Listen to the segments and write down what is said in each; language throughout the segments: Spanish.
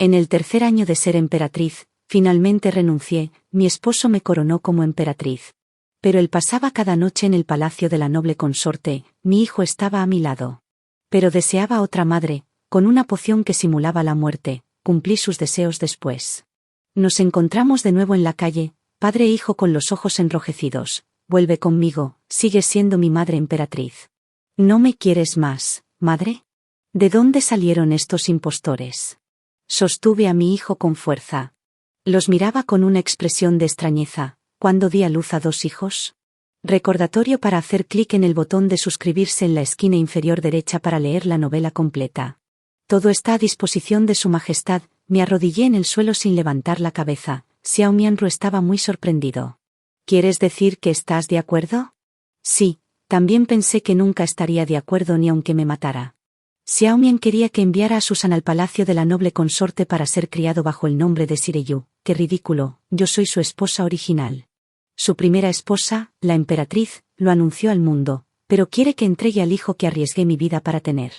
En el tercer año de ser emperatriz, finalmente renuncié, mi esposo me coronó como emperatriz. Pero él pasaba cada noche en el palacio de la noble consorte, mi hijo estaba a mi lado. Pero deseaba otra madre, con una poción que simulaba la muerte, cumplí sus deseos después. Nos encontramos de nuevo en la calle, padre e hijo con los ojos enrojecidos. Vuelve conmigo, sigues siendo mi madre emperatriz. ¿No me quieres más, madre? ¿De dónde salieron estos impostores? Sostuve a mi hijo con fuerza. Los miraba con una expresión de extrañeza. ¿Cuándo di a luz a 2 hijos? Recordatorio para hacer clic en el botón de suscribirse en la esquina inferior derecha para leer la novela completa. Todo está a disposición de su majestad. Me arrodillé en el suelo sin levantar la cabeza. Xiao Mianru estaba muy sorprendido. ¿Quieres decir que estás de acuerdo? Sí, también pensé que nunca estaría de acuerdo ni aunque me matara. Xiao Mian quería que enviara a Susan al palacio de la noble consorte para ser criado bajo el nombre de Shireyu. ¡Qué ridículo! Yo soy su esposa original. Su primera esposa, la emperatriz, lo anunció al mundo, pero quiere que entregue al hijo que arriesgué mi vida para tener.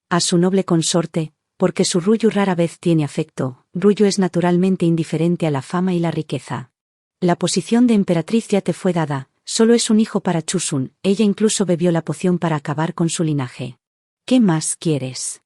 A su noble consorte, porque su Ruyu rara vez tiene afecto. Ruyu es naturalmente indiferente a la fama y la riqueza. La posición de emperatriz ya te fue dada, solo es un hijo para Chusun, ella incluso bebió la poción para acabar con su linaje. ¿Qué más quieres?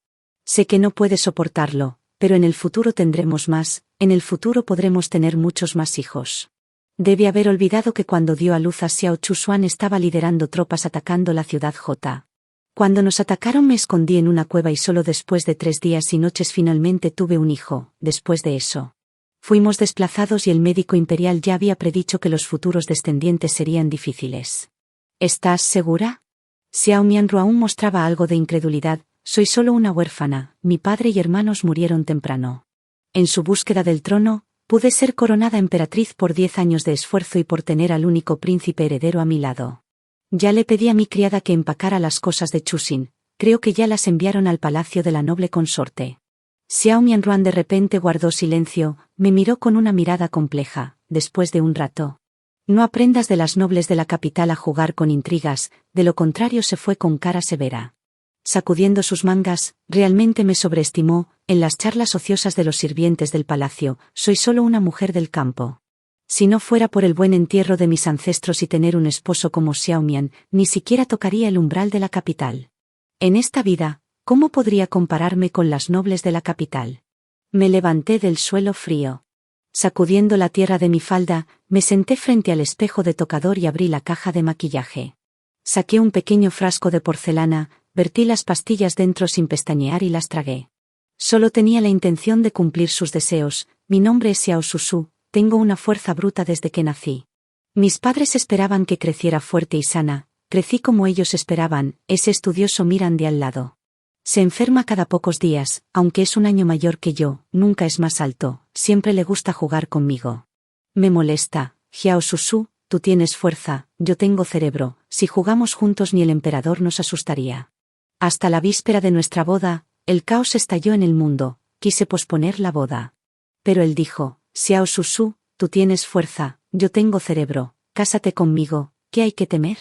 Sé que no puedes soportarlo, pero en el futuro tendremos más, en el futuro podremos tener muchos más hijos. Debe haber olvidado que cuando dio a luz a Xiao Chusuan estaba liderando tropas atacando la ciudad J. Cuando nos atacaron me escondí en una cueva y solo después de 3 días y noches finalmente tuve un hijo. Después de eso, fuimos desplazados y el médico imperial ya había predicho que los futuros descendientes serían difíciles. ¿Estás segura? Xiao Mianru aún mostraba algo de incredulidad. Soy solo una huérfana, mi padre y hermanos murieron temprano. En su búsqueda del trono, pude ser coronada emperatriz por 10 años de esfuerzo y por tener al único príncipe heredero a mi lado. Ya le pedí a mi criada que empacara las cosas de Chusin, creo que ya las enviaron al palacio de la noble consorte. Xiao Mianruan de repente guardó silencio, me miró con una mirada compleja. Después de un rato. No aprendas de las nobles de la capital a jugar con intrigas, de lo contrario se fue con cara severa. Sacudiendo sus mangas, realmente me sobreestimó. En las charlas ociosas de los sirvientes del palacio, soy solo una mujer del campo. Si no fuera por el buen entierro de mis ancestros y tener un esposo como Xiao Mian, ni siquiera tocaría el umbral de la capital. En esta vida, ¿cómo podría compararme con las nobles de la capital? Me levanté del suelo frío. Sacudiendo la tierra de mi falda, me senté frente al espejo de tocador y abrí la caja de maquillaje. Saqué un pequeño frasco de porcelana, vertí las pastillas dentro sin pestañear y las tragué. Solo tenía la intención de cumplir sus deseos. Mi nombre es Xiao Susu, tengo una fuerza bruta desde que nací. Mis padres esperaban que creciera fuerte y sana, crecí como ellos esperaban. Ese estudioso Miran de al lado. Se enferma cada pocos días, aunque es un año mayor que yo, nunca es más alto, siempre le gusta jugar conmigo. Me molesta. Xiao Susu, tú tienes fuerza, yo tengo cerebro, si jugamos juntos ni el emperador nos asustaría. Hasta la víspera de nuestra boda, el caos estalló en el mundo, quise posponer la boda. Pero él dijo, Xiao Susu, tú tienes fuerza, yo tengo cerebro, cásate conmigo, ¿qué hay que temer?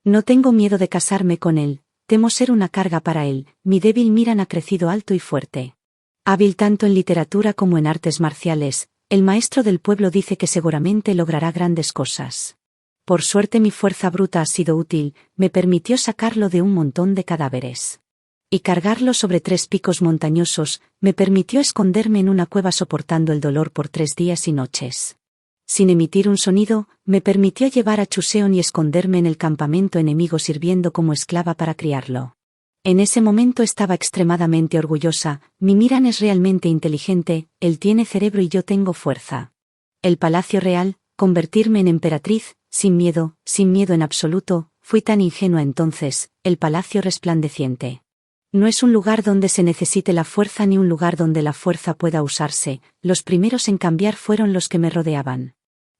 No tengo miedo de casarme con él. Temo ser una carga para él. Mi débil Miran ha crecido alto y fuerte. Hábil tanto en literatura como en artes marciales, el maestro del pueblo dice que seguramente logrará grandes cosas. Por suerte mi fuerza bruta ha sido útil, me permitió sacarlo de un montón de cadáveres. Y cargarlo sobre 3 picos montañosos, me permitió esconderme en una cueva soportando el dolor por 3 días y noches. Sin emitir un sonido, me permitió llevar a Chuseon y esconderme en el campamento enemigo sirviendo como esclava para criarlo. En ese momento estaba extremadamente orgullosa. Mi Miran es realmente inteligente, él tiene cerebro y yo tengo fuerza. El palacio real, convertirme en emperatriz, sin miedo en absoluto, fui tan ingenua entonces, el palacio resplandeciente. No es un lugar donde se necesite la fuerza ni un lugar donde la fuerza pueda usarse, los primeros en cambiar fueron los que me rodeaban.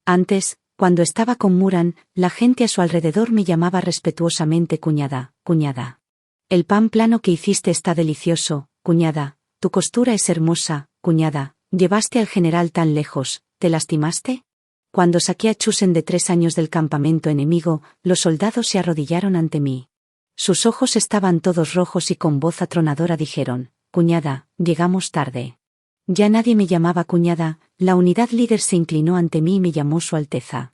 Antes, cuando estaba con Muran, la gente a su alrededor me llamaba respetuosamente cuñada, cuñada. El pan plano que hiciste está delicioso, cuñada, tu costura es hermosa, cuñada, llevaste al general tan lejos, ¿te lastimaste? Cuando saqué a Chusen de 3 años del campamento enemigo, los soldados se arrodillaron ante mí. Sus ojos estaban todos rojos y con voz atronadora dijeron, cuñada, llegamos tarde. Ya nadie me llamaba cuñada, la unidad líder se inclinó ante mí y me llamó Su Alteza.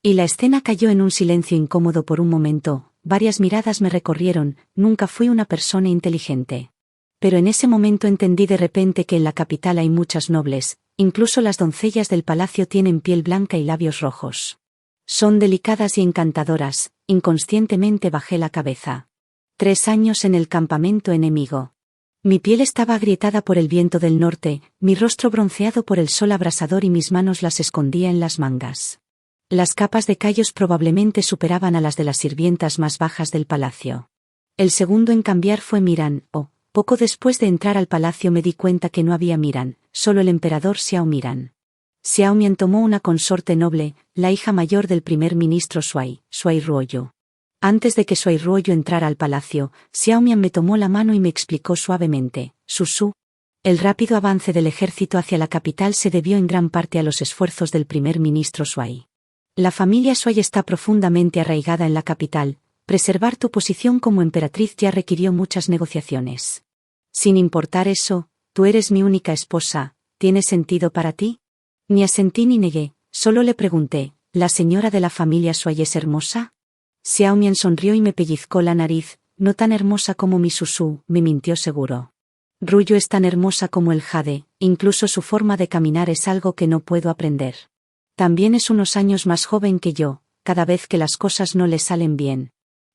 Y la escena cayó en un silencio incómodo por un momento, varias miradas me recorrieron, nunca fui una persona inteligente. Pero en ese momento entendí de repente que en la capital hay muchas nobles, incluso las doncellas del palacio tienen piel blanca y labios rojos. Son delicadas y encantadoras, inconscientemente bajé la cabeza. 3 años en el campamento enemigo. Mi piel estaba agrietada por el viento del norte, mi rostro bronceado por el sol abrasador y mis manos las escondía en las mangas. Las capas de callos probablemente superaban a las de las sirvientas más bajas del palacio. El segundo en cambiar fue Miran, poco después de entrar al palacio me di cuenta que no había Miran, solo el emperador Xiao Miran. Xiao Mian tomó una consorte noble, la hija mayor del primer ministro Shuai Ruoyu. Antes de que Shuai Ruoyu entrara al palacio, Xiao Mian me tomó la mano y me explicó suavemente, Susu. El rápido avance del ejército hacia la capital se debió en gran parte a los esfuerzos del primer ministro Shuai. La familia Shuai está profundamente arraigada en la capital, preservar tu posición como emperatriz ya requirió muchas negociaciones. Sin importar eso, tú eres mi única esposa, ¿tiene sentido para ti? Ni asentí ni negué, solo le pregunté, ¿la señora de la familia Shuai es hermosa? Xiao Mian sonrió y me pellizcó la nariz, no tan hermosa como mi Susu, me mintió seguro. Ruyu es tan hermosa como el jade, incluso su forma de caminar es algo que no puedo aprender. También es unos años más joven que yo, cada vez que las cosas no le salen bien.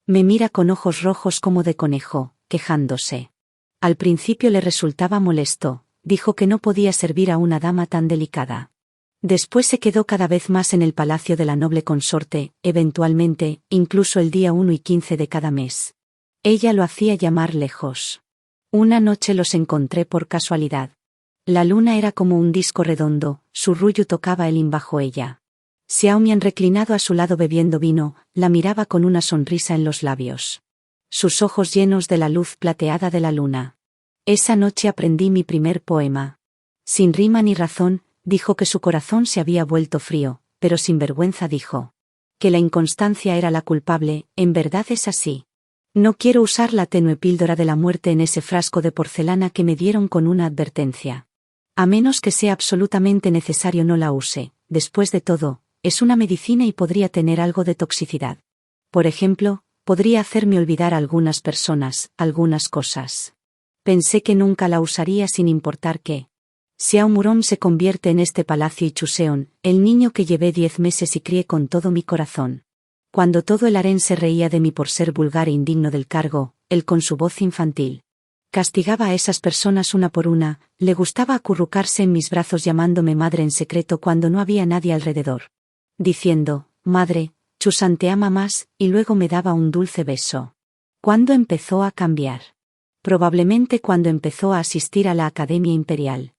Me mira con ojos rojos como de conejo, quejándose. Al principio le resultaba molesto, dijo que no podía servir a una dama tan delicada. Después se quedó cada vez más en el palacio de la noble consorte, eventualmente, incluso el día 1 y 15 de cada mes. Ella lo hacía llamar lejos. Una noche los encontré por casualidad. La luna era como un disco redondo, su Ruyu tocaba el bajo ella. Xiao Mian reclinado a su lado bebiendo vino, la miraba con una sonrisa en los labios. Sus ojos llenos de la luz plateada de la luna. Esa noche aprendí mi primer poema. Sin rima ni razón, dijo que su corazón se había vuelto frío, pero sin vergüenza dijo que la inconstancia era la culpable, en verdad es así. No quiero usar la tenue píldora de la muerte en ese frasco de porcelana que me dieron con una advertencia. A menos que sea absolutamente necesario no la use, después de todo, es una medicina y podría tener algo de toxicidad. Por ejemplo, podría hacerme olvidar a algunas personas, algunas cosas. Pensé que nunca la usaría sin importar qué. Xiao Murong se convierte en este palacio y Chuseon, el niño que llevé 10 meses y crié con todo mi corazón. Cuando todo el harén se reía de mí por ser vulgar e indigno del cargo, él con su voz infantil castigaba a esas personas una por una, le gustaba acurrucarse en mis brazos llamándome madre en secreto cuando no había nadie alrededor. Diciendo, madre, Chusan te ama más, y luego me daba un dulce beso. ¿Cuándo empezó a cambiar? Probablemente cuando empezó a asistir a la Academia Imperial.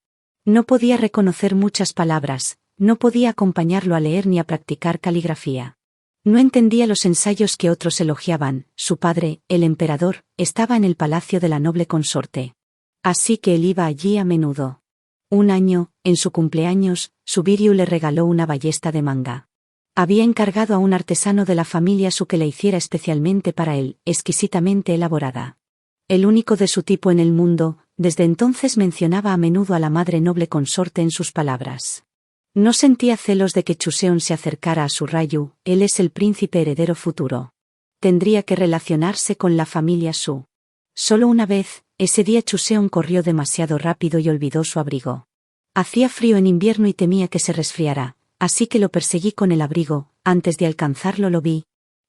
No podía reconocer muchas palabras, no podía acompañarlo a leer ni a practicar caligrafía. No entendía los ensayos que otros elogiaban, su padre, el emperador, estaba en el palacio de la noble consorte. Así que él iba allí a menudo. Un año, en su cumpleaños, Subiryu le regaló una ballesta de manga. Había encargado a un artesano de la familia Su que la hiciera especialmente para él, exquisitamente elaborada. El único de su tipo en el mundo, desde entonces mencionaba a menudo a la madre noble consorte en sus palabras. No sentía celos de que Chuseon se acercara a su Rayu, él es el príncipe heredero futuro. Tendría que relacionarse con la familia Su. Solo una vez, ese día Chuseon corrió demasiado rápido y olvidó su abrigo. Hacía frío en invierno y temía que se resfriara, así que lo perseguí con el abrigo, antes de alcanzarlo lo vi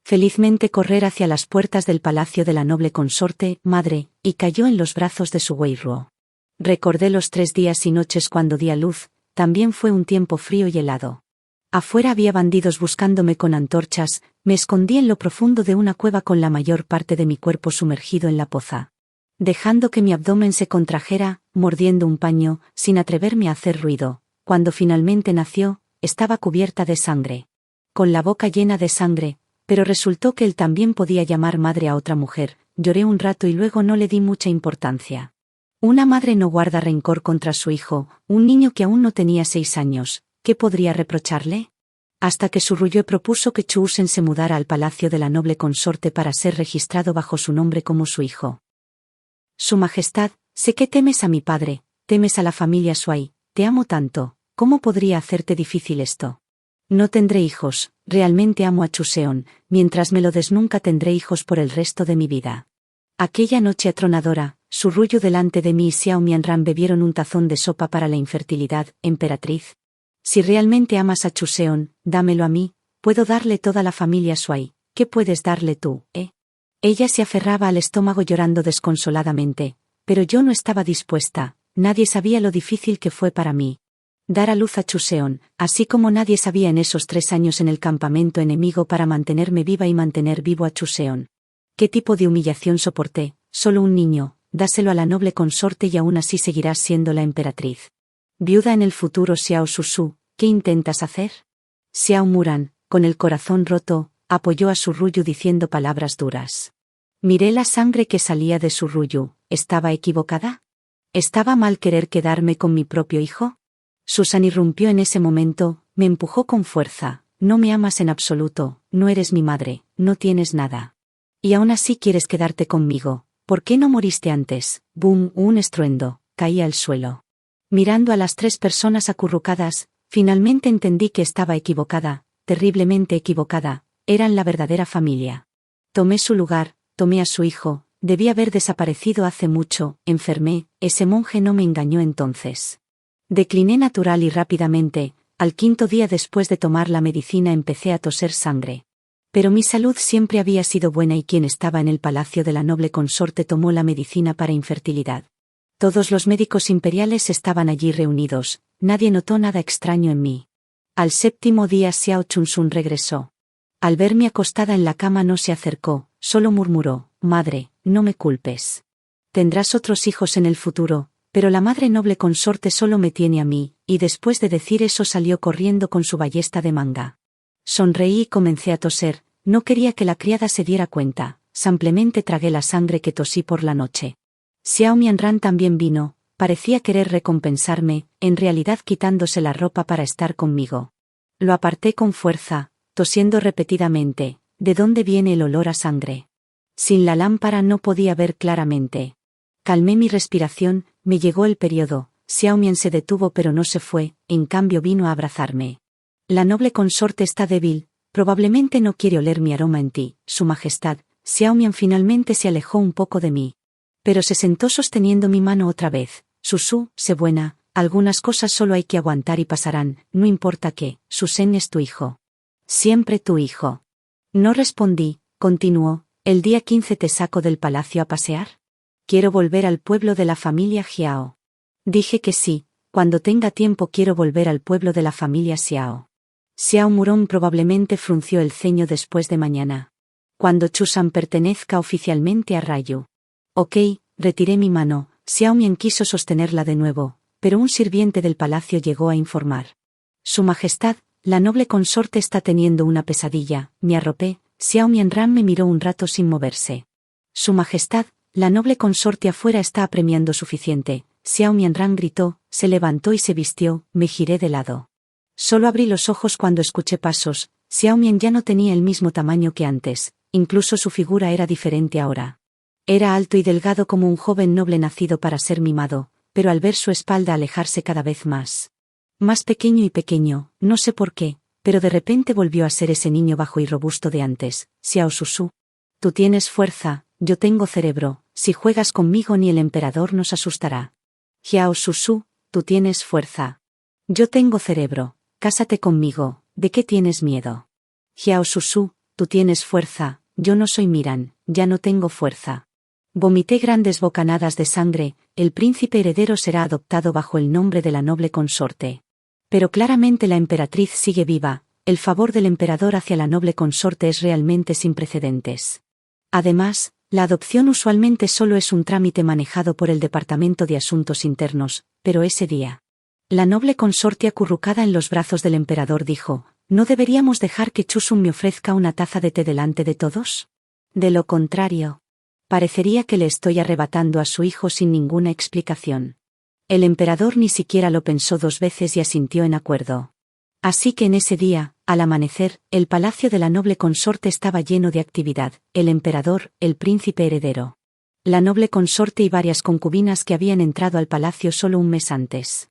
felizmente correr hacia las puertas del palacio de la noble consorte, madre, y cayó en los brazos de su Weiruo. Recordé los 3 días y noches cuando di a luz. También fue un tiempo frío y helado. Afuera había bandidos buscándome con antorchas, me escondí en lo profundo de una cueva con la mayor parte de mi cuerpo sumergido en la poza. Dejando que mi abdomen se contrajera, mordiendo un paño, sin atreverme a hacer ruido. Cuando finalmente nació, estaba cubierta de sangre. Con la boca llena de sangre, pero resultó que él también podía llamar madre a otra mujer. Lloré un rato y luego no le di mucha importancia. Una madre no guarda rencor contra su hijo, un niño que aún no tenía 6 años, ¿qué podría reprocharle? Hasta que su Ruyu propuso que Chusen se mudara al palacio de la noble consorte para ser registrado bajo su nombre como su hijo. Su Majestad, sé que temes a mi padre, temes a la familia Shuai, te amo tanto, ¿cómo podría hacerte difícil esto? No tendré hijos, realmente amo a Chuseon, mientras me lo des nunca tendré hijos por el resto de mi vida. Aquella noche atronadora, Surruyu delante de mí y Xiao Mianran bebieron un tazón de sopa para la infertilidad, emperatriz. Si realmente amas a Chuseon, dámelo a mí, puedo darle toda la familia Shuai, ¿qué puedes darle tú, Ella se aferraba al estómago llorando desconsoladamente, pero yo no estaba dispuesta, nadie sabía lo difícil que fue para mí dar a luz a Chuseon, así como nadie sabía en esos 3 años en el campamento enemigo para mantenerme viva y mantener vivo a Chuseon. ¿Qué tipo de humillación soporté? Solo un niño, dáselo a la noble consorte y aún así seguirás siendo la emperatriz. Viuda en el futuro Xiao Susu, ¿qué intentas hacer? Xiao Muran, con el corazón roto, apoyó a Surruyu diciendo palabras duras. Miré la sangre que salía de Surruyu, ¿estaba equivocada? ¿Estaba mal querer quedarme con mi propio hijo? Susan irrumpió en ese momento, me empujó con fuerza, no me amas en absoluto, no eres mi madre, no tienes nada. Y aún así quieres quedarte conmigo, ¿por qué no moriste antes? Boom, un estruendo, caí al suelo. Mirando a las 3 personas acurrucadas, finalmente entendí que estaba equivocada, terriblemente equivocada, eran la verdadera familia. Tomé su lugar, tomé a su hijo, debí haber desaparecido hace mucho, enfermé, ese monje no me engañó entonces. Decliné natural y rápidamente, al 5.º día después de tomar la medicina empecé a toser sangre. Pero mi salud siempre había sido buena y quien estaba en el palacio de la noble consorte tomó la medicina para infertilidad. Todos los médicos imperiales estaban allí reunidos, nadie notó nada extraño en mí. Al 7.º día Xiao Chunsun regresó. Al verme acostada en la cama no se acercó, solo murmuró, «Madre, no me culpes. Tendrás otros hijos en el futuro, pero la madre noble consorte solo me tiene a mí», y después de decir eso salió corriendo con su ballesta de manga. Sonreí y comencé a toser, no quería que la criada se diera cuenta, simplemente tragué la sangre que tosí por la noche. Xiao Mianran también vino, parecía querer recompensarme, en realidad quitándose la ropa para estar conmigo. Lo aparté con fuerza, tosiendo repetidamente, ¿de dónde viene el olor a sangre? Sin la lámpara no podía ver claramente. Calmé mi respiración, me llegó el periodo, Xiao Mian se detuvo pero no se fue, en cambio vino a abrazarme. La noble consorte está débil, probablemente no quiere oler mi aroma en ti, su majestad. Xiao Mian finalmente se alejó un poco de mí. Pero se sentó sosteniendo mi mano otra vez. Susu, sé buena, algunas cosas solo hay que aguantar y pasarán, no importa qué, Susen es tu hijo. Siempre tu hijo. No respondí, continuó, el día 15 te saco del palacio a pasear. Quiero volver al pueblo de la familia Jiao. Dije que sí, cuando tenga tiempo quiero volver al pueblo de la familia Xiao. Xiao Murong probablemente frunció el ceño después de mañana. Cuando Chusan pertenezca oficialmente a Rayu. Ok, retiré mi mano, Xiao Mian quiso sostenerla de nuevo, pero un sirviente del palacio llegó a informar. Su majestad, la noble consorte está teniendo una pesadilla, me arropé, Xiao Mianran me miró un rato sin moverse. Su majestad, la noble consorte afuera está apremiando suficiente, Xiao Mianran gritó, se levantó y se vistió, me giré de lado. Solo abrí los ojos cuando escuché pasos, Xiao Mian ya no tenía el mismo tamaño que antes, incluso su figura era diferente ahora. Era alto y delgado como un joven noble nacido para ser mimado, pero al ver su espalda alejarse cada vez más pequeño y pequeño, no sé por qué, pero de repente volvió a ser ese niño bajo y robusto de antes. Xiao Susu. Tú tienes fuerza, yo tengo cerebro, si juegas conmigo ni el emperador nos asustará. Xiao Susu, tú tienes fuerza. Yo tengo cerebro, cásate conmigo, ¿de qué tienes miedo? Xiao Susu, tú tienes fuerza, yo no soy Miran, ya no tengo fuerza. Vomité grandes bocanadas de sangre, el príncipe heredero será adoptado bajo el nombre de la noble consorte. Pero claramente la emperatriz sigue viva, el favor del emperador hacia la noble consorte es realmente sin precedentes. Además, la adopción usualmente solo es un trámite manejado por el Departamento de Asuntos Internos, pero ese día. La noble consorte acurrucada en los brazos del emperador dijo, ¿no deberíamos dejar que Chusun me ofrezca una taza de té delante de todos? De lo contrario, parecería que le estoy arrebatando a su hijo sin ninguna explicación. El emperador ni siquiera lo pensó 2 veces y asintió en acuerdo. Así que en ese día, al amanecer, el palacio de la noble consorte estaba lleno de actividad, el emperador, el príncipe heredero. La noble consorte y varias concubinas que habían entrado al palacio solo un mes antes.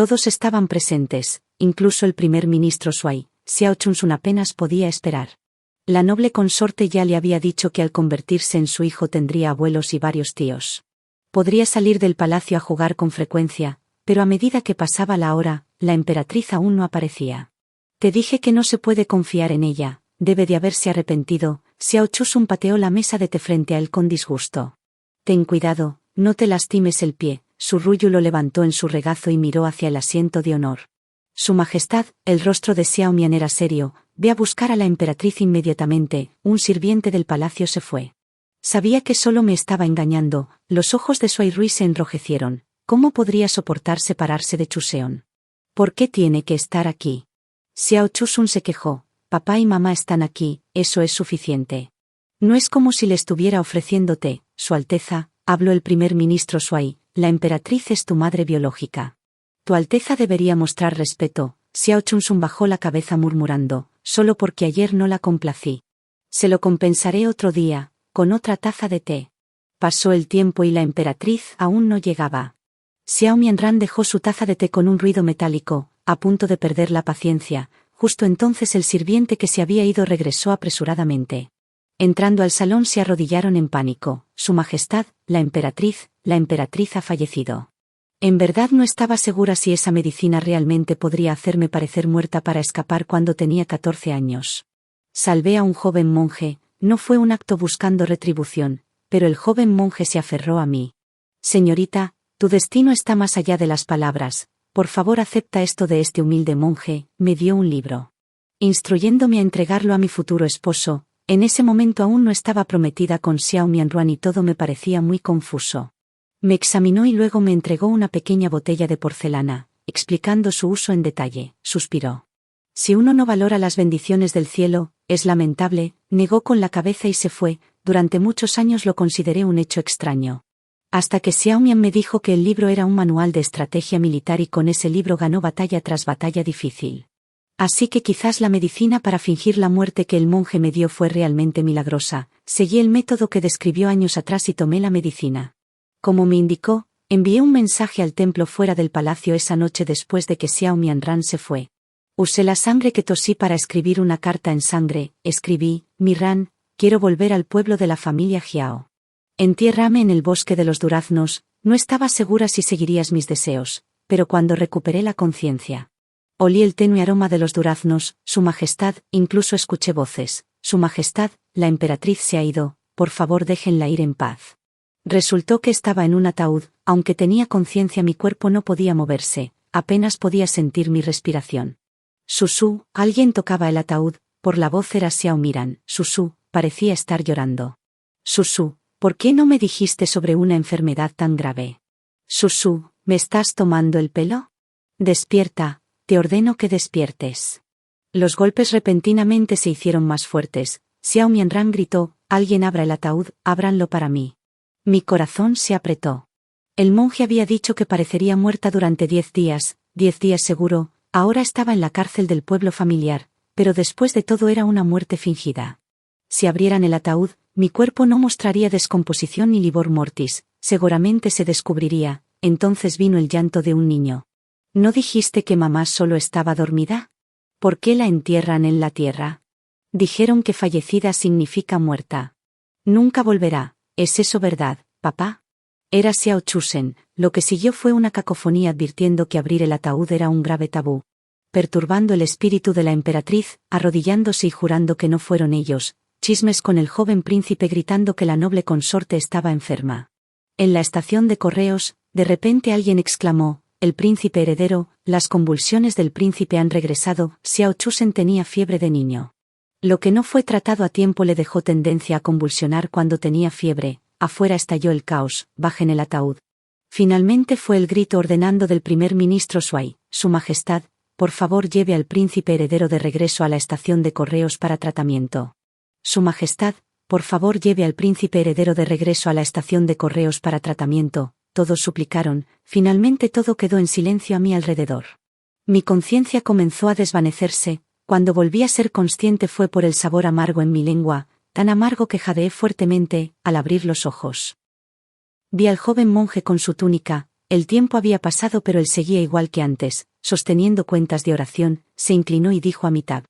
Todos estaban presentes, incluso el primer ministro Shuai. Xiao Chunsun apenas podía esperar. La noble consorte ya le había dicho que al convertirse en su hijo tendría abuelos y varios tíos. Podría salir del palacio a jugar con frecuencia, pero a medida que pasaba la hora, la emperatriz aún no aparecía. Te dije que no se puede confiar en ella, debe de haberse arrepentido. Xiao Chunsun pateó la mesa de té frente a él con disgusto. Ten cuidado, no te lastimes el pie. Su rullo lo levantó en su regazo y miró hacia el asiento de honor. Su Majestad, el rostro de Xiao Mian era serio. Ve a buscar a la emperatriz inmediatamente. Un sirviente del palacio se fue. Sabía que solo me estaba engañando. Los ojos de Shuai Rui se enrojecieron. ¿Cómo podría soportar separarse de Chuseon? ¿Por qué tiene que estar aquí? Xiao Chunsun se quejó. Papá y mamá están aquí, eso es suficiente. No es como si le estuviera ofreciendo té, Su Alteza, habló el primer ministro Shuai. La emperatriz es tu madre biológica. Tu Alteza debería mostrar respeto. Xiao Chunsun bajó la cabeza murmurando, solo porque ayer no la complací. Se lo compensaré otro día, con otra taza de té. Pasó el tiempo y la emperatriz aún no llegaba. Xiao Mianran dejó su taza de té con un ruido metálico, a punto de perder la paciencia. Justo entonces el sirviente que se había ido regresó apresuradamente. Entrando al salón se arrodillaron en pánico. Su Majestad, la emperatriz ha fallecido. En verdad no estaba segura si esa medicina realmente podría hacerme parecer muerta para escapar cuando tenía 14 años. Salvé a un joven monje, no fue un acto buscando retribución, pero el joven monje se aferró a mí. Señorita, tu destino está más allá de las palabras, por favor acepta esto de este humilde monje. Me dio un libro, instruyéndome a entregarlo a mi futuro esposo. En ese momento aún no estaba prometida con Xiao Mianruan y todo me parecía muy confuso. Me examinó y luego me entregó una pequeña botella de porcelana, explicando su uso en detalle. Suspiró. Si uno no valora las bendiciones del cielo, es lamentable, negó con la cabeza y se fue. Durante muchos años lo consideré un hecho extraño. Hasta que Xiao Mian me dijo que el libro era un manual de estrategia militar y con ese libro ganó batalla tras batalla difícil. Así que quizás la medicina para fingir la muerte que el monje me dio fue realmente milagrosa. Seguí el método que describió años atrás y tomé la medicina. Como me indicó, envié un mensaje al templo fuera del palacio esa noche después de que Xiao Mianran se fue. Usé la sangre que tosí para escribir una carta en sangre. Escribí: Mi Ran, quiero volver al pueblo de la familia Jiao. Entiérrame en el bosque de los duraznos. No estaba segura si seguirías mis deseos, pero cuando recuperé la conciencia, olí el tenue aroma de los duraznos. Su Majestad, incluso escuché voces. Su Majestad, la emperatriz se ha ido, por favor déjenla ir en paz. Resultó que estaba en un ataúd, aunque tenía conciencia mi cuerpo no podía moverse, apenas podía sentir mi respiración. Susu, alguien tocaba el ataúd, por la voz era Xiao Miran. Susu, parecía estar llorando. Susu, ¿por qué no me dijiste sobre una enfermedad tan grave? Susu, ¿me estás tomando el pelo? Despierta. Te ordeno que despiertes. Los golpes repentinamente se hicieron más fuertes. Xiao Mianran gritó: Alguien abra el ataúd, ábranlo para mí. Mi corazón se apretó. El monje había dicho que parecería muerta durante 10 días, 10 días seguro. Ahora estaba en la cárcel del pueblo familiar, pero después de todo era una muerte fingida. Si abrieran el ataúd, mi cuerpo no mostraría descomposición ni livor mortis, seguramente se descubriría. Entonces vino el llanto de un niño. ¿No dijiste que mamá solo estaba dormida? ¿Por qué la entierran en la tierra? Dijeron que fallecida significa muerta. Nunca volverá. ¿Es eso verdad, papá? Era Xiao Chunsun. Lo que siguió fue una cacofonía advirtiendo que abrir el ataúd era un grave tabú. Perturbando el espíritu de la emperatriz, arrodillándose y jurando que no fueron ellos. Chismes con el joven príncipe gritando que la noble consorte estaba enferma. En la estación de correos, de repente alguien exclamó: El príncipe heredero, las convulsiones del príncipe han regresado. Xiao Chunsun tenía fiebre de niño. Lo que no fue tratado a tiempo le dejó tendencia a convulsionar cuando tenía fiebre. Afuera estalló el caos. Bajen el ataúd. Finalmente fue el grito ordenando del primer ministro Shuai: Su Majestad, por favor lleve al príncipe heredero de regreso a la estación de correos para tratamiento. Su Majestad, por favor lleve al príncipe heredero de regreso a la estación de correos para tratamiento. Todos suplicaron. Finalmente todo quedó en silencio a mi alrededor. Mi conciencia comenzó a desvanecerse. Cuando volví a ser consciente fue por el sabor amargo en mi lengua, tan amargo que jadeé fuertemente. Al abrir los ojos, vi al joven monje con su túnica, El tiempo había pasado pero él seguía igual que antes, sosteniendo cuentas de oración, se inclinó y dijo a Amitabh: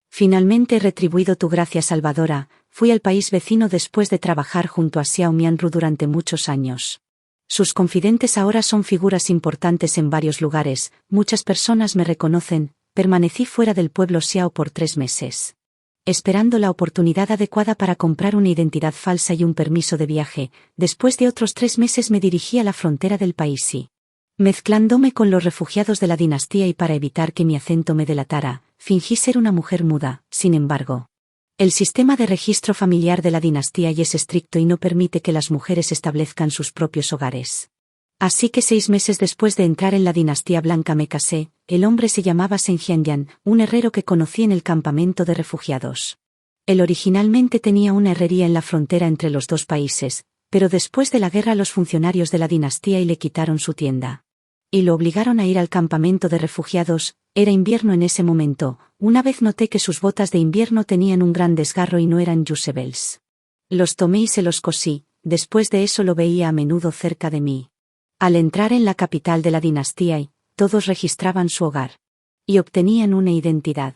finalmente he retribuido tu gracia salvadora, fui al país vecino después de trabajar junto a Xiao Mianru durante muchos años. Sus confidentes ahora son figuras importantes en varios lugares, muchas personas me reconocen, permanecí fuera del pueblo Xiao por 3 meses. Esperando la oportunidad adecuada para comprar una identidad falsa y un permiso de viaje, después de otros 3 meses me dirigí a la frontera del país Xi. Mezclándome con los refugiados de la dinastía y para evitar que mi acento me delatara, fingí ser una mujer muda, sin embargo. El sistema de registro familiar de la dinastía es estricto y no permite que las mujeres establezcan sus propios hogares. Así que 6 meses después de entrar en la dinastía blanca me casé. El hombre se llamaba Shen Xianyan, un herrero que conocí en el campamento de refugiados. Él originalmente tenía una herrería en la frontera entre los dos países, pero después de la guerra los funcionarios de la dinastía le quitaron su tienda. Y lo obligaron a ir al campamento de refugiados. Era invierno en ese momento. Una vez noté que sus botas de invierno tenían un gran desgarro y no eran Juzebels. Los tomé y se los cosí. Después de eso lo veía a menudo cerca de mí. Al entrar en la capital de la dinastía todos registraban su hogar. Y obtenían una identidad.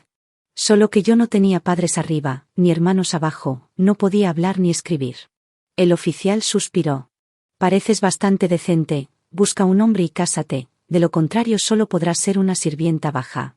Solo que yo no tenía padres arriba, ni hermanos abajo, no podía hablar ni escribir. El oficial suspiró. Pareces bastante decente, busca un hombre y cásate, de lo contrario solo podrás ser una sirvienta baja.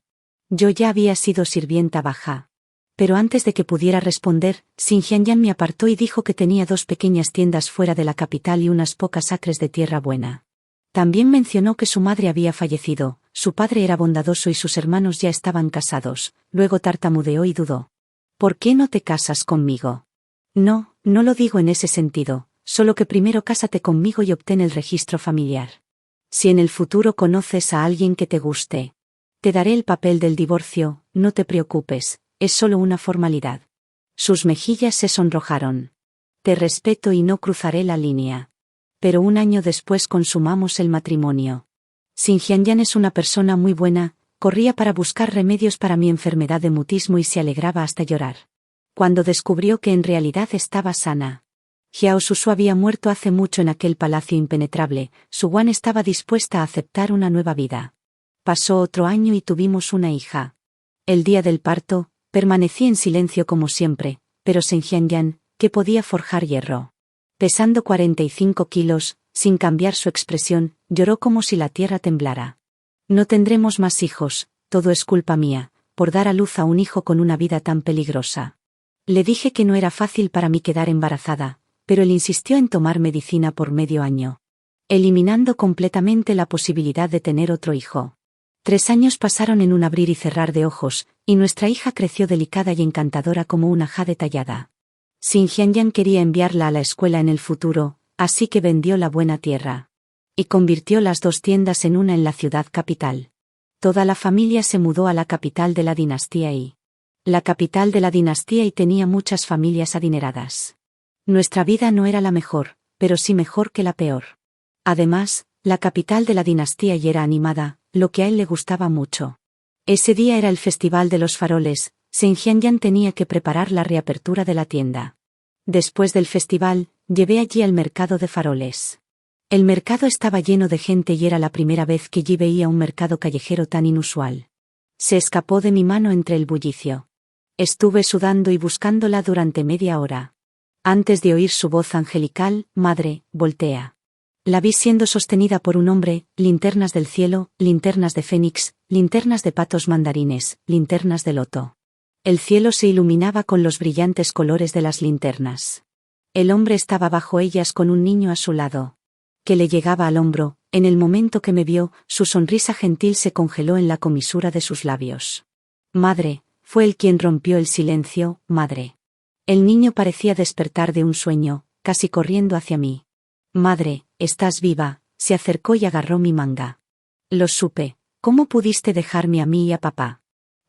Yo ya había sido sirvienta baja. Pero antes de que pudiera responder, Shen Xianyan me apartó y dijo que tenía 2 pequeñas tiendas fuera de la capital y unas pocas acres de tierra buena. También mencionó que su madre había fallecido, su padre era bondadoso y sus hermanos ya estaban casados. Luego tartamudeó y dudó. ¿Por qué no te casas conmigo? No, no lo digo en ese sentido, solo que primero cásate conmigo y obtén el registro familiar. Si en el futuro conoces a alguien que te guste, te daré el papel del divorcio, no te preocupes, es solo una formalidad. Sus mejillas se sonrojaron. Te respeto y no cruzaré la línea. Pero 1 año después consumamos el matrimonio. Shen Xianyan es una persona muy buena, corría para buscar remedios para mi enfermedad de mutismo y se alegraba hasta llorar. Cuando descubrió que en realidad estaba sana. Xiao Susu había muerto hace mucho en aquel palacio impenetrable, Su Wan estaba dispuesta a aceptar una nueva vida. Pasó otro año y tuvimos una hija. El día del parto, permanecí en silencio como siempre, pero Shen Xianyan, que podía forjar hierro. Pesando 45 kilos, sin cambiar su expresión, lloró como si la tierra temblara. No tendremos más hijos, todo es culpa mía, por dar a luz a un hijo con una vida tan peligrosa. Le dije que no era fácil para mí quedar embarazada, pero él insistió en tomar medicina por medio año, eliminando completamente la posibilidad de tener otro hijo. 3 años pasaron en un abrir y cerrar de ojos, y nuestra hija creció delicada y encantadora como una jade tallada. Shen Xianyan quería enviarla a la escuela en el futuro, así que vendió la buena tierra. Y convirtió las 2 tiendas en una en la ciudad capital. Toda la familia se mudó a la capital de la dinastía y la capital de la dinastía y tenía muchas familias adineradas. Nuestra vida no era la mejor, pero sí mejor que la peor. Además, la capital de la dinastía y era animada, lo que a él le gustaba mucho. Ese día era el festival de los faroles. Shen Xianyan tenía que preparar la reapertura de la tienda. Después del festival, llevé allí al mercado de faroles. El mercado estaba lleno de gente y era la primera vez que allí veía un mercado callejero tan inusual. Se escapó de mi mano entre el bullicio. Estuve sudando y buscándola durante media hora. Antes de oír su voz angelical, madre, voltea. La vi siendo sostenida por un hombre, linternas del cielo, linternas de fénix, linternas de patos mandarines, linternas de loto. El cielo se iluminaba con los brillantes colores de las linternas. El hombre estaba bajo ellas con un niño a su lado, que le llegaba al hombro. En el momento que me vio, su sonrisa gentil se congeló en la comisura de sus labios. Madre, fue él quien rompió el silencio, madre. El niño parecía despertar de un sueño, casi corriendo hacia mí. Madre, estás viva, se acercó y agarró mi manga. Lo supe, ¿cómo pudiste dejarme a mí y a papá?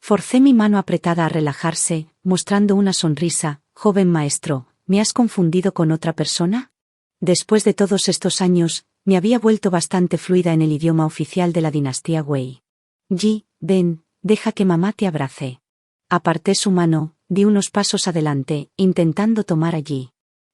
Forcé mi mano apretada a relajarse, mostrando una sonrisa. Joven maestro, ¿me has confundido con otra persona? Después de todos estos años, me había vuelto bastante fluida en el idioma oficial de la dinastía Wei. Yi, ven, deja que mamá te abrace. Aparté su mano, di unos pasos adelante, intentando tomar allí.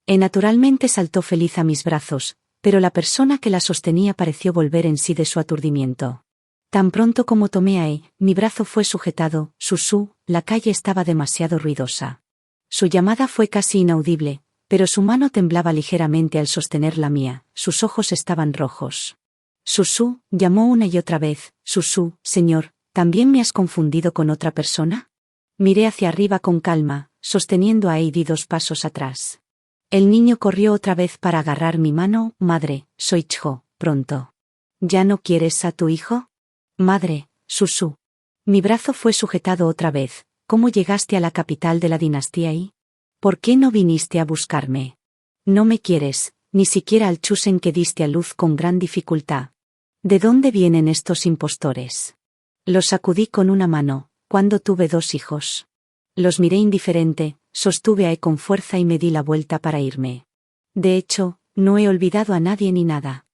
Naturalmente saltó feliz a mis brazos, pero la persona que la sostenía pareció volver en sí de su aturdimiento. Tan pronto como tomé a mi brazo fue sujetado. Susú, la calle estaba demasiado ruidosa. Su llamada fue casi inaudible, pero su mano temblaba ligeramente al sostener la mía, sus ojos estaban rojos. Susú, llamó una y otra vez. Susú, señor, ¿también me has confundido con otra persona? Miré hacia arriba con calma, sosteniendo a Heidi 2 pasos atrás. El niño corrió otra vez para agarrar mi mano. Madre, soy Chjo, pronto. ¿Ya no quieres a tu hijo? Madre, Susú. Mi brazo fue sujetado otra vez. ¿Cómo llegaste a la capital de la dinastía y? ¿Por qué no viniste a buscarme? No me quieres, ni siquiera al Chusen que diste a luz con gran dificultad. ¿De dónde vienen estos impostores? Los sacudí con una mano, cuando tuve 2 hijos. Los miré indiferente, sostuve a con fuerza y me di la vuelta para irme. De hecho, no he olvidado a nadie ni nada.